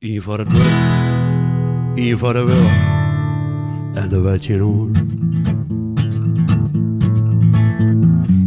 Eén voor het werk, één voor de wil en de wetje hoor.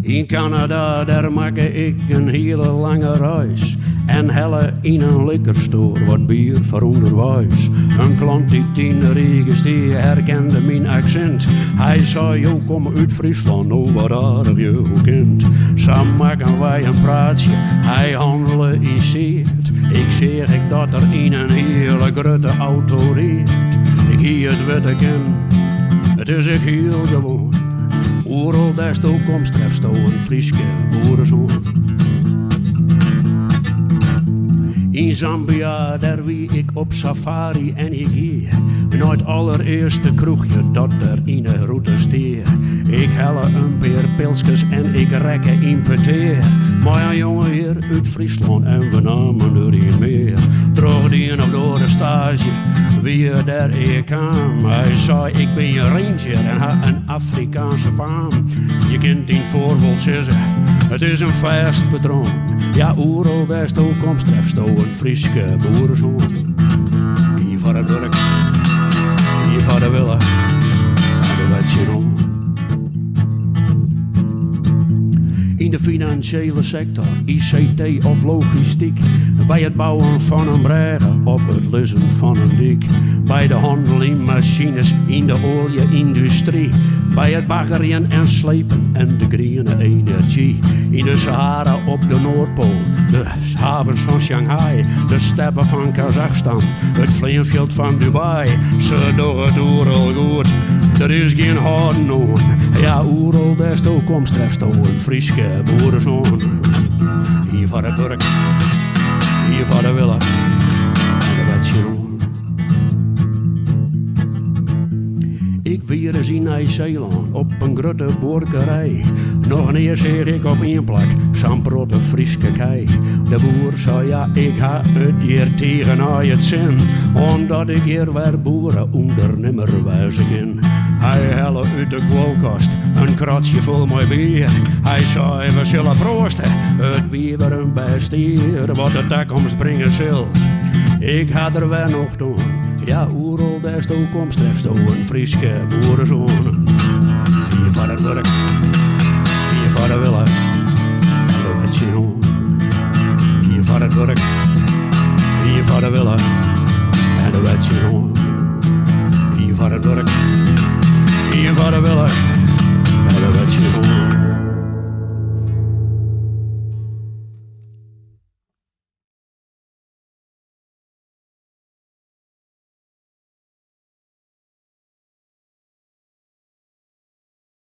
In Canada, daar maak ik een hele lange reis. En helle in een liquorstore wat bier voor onderwijs. Een klant die Tieneriges die herkende mijn accent. Hij zei, yo, kom uit Friesland, nou wat aardig je ook kent. Samen maken wij een praatje, hij handelde in zeert. Ik zeg ik dat er in een hele grote auto reed. Ik hier het witte ken, het is ik heel gewoon. Oeral des toekomst treft een Frieske boerenzoon. In Zambia, daar wie ik op safari en ik hier. Naar het allereerste kroegje dat er in de route steer. Ik helle een paar pilsjes en ik rekke importeer. Maar een jongen hier uit Friesland en we namen er een meer. Droog die nog door de stage, wie er daar hier kwam. Hij zei, ik ben je ranger en ha een Afrikaanse faam. Je kent in het voorbeeld zeggen, het is een vast patroon. Ja, oeral des toekomst treft een Frieske boerenzoon. Hier voor het werk, hier voor de willen en de wetje rond. In de financiële sector, ICT of logistiek. Bij het bouwen van een brede of het lussen van een dik. Bij de handel in machines in de olieindustrie. Bij het baggeren en slepen en de groene energie. In de Sahara op de Noordpool, de havens van Shanghai. De steppen van Kazachstan, het vliegveld van Dubai. Ze doen het oeral goed, er is geen houden on. Ja, oeral des toekomst treft een Frieske boerenzoon. Hier voor het werk, hier voor de willen en de wetje rond. Ik weer eens in Nieuw-Zeeland op een grote boerderij. Nog een eer zeg ik op één plek, Samprotte Frieske kei. De boer zei ja, ik ha het hier tegen het zin. Omdat ik hier weer boeren ondernemer wijzen kan. Hij helle uit de koelkast een kratje vol mooi bier. Hij zei we zullen proosten, het wie weer een bestier. Wat de toekomst brengen zal, ik had er weer nog doen. Ja, oeral des toekomst treft een Frieske boerenzoon. Hier voor het werk, hier voor de willen en de wetje rond. Hier voor het werk, hier voor de willen en de wetje rond. Hier voor het werk, hier voor de willen en de wetje rond.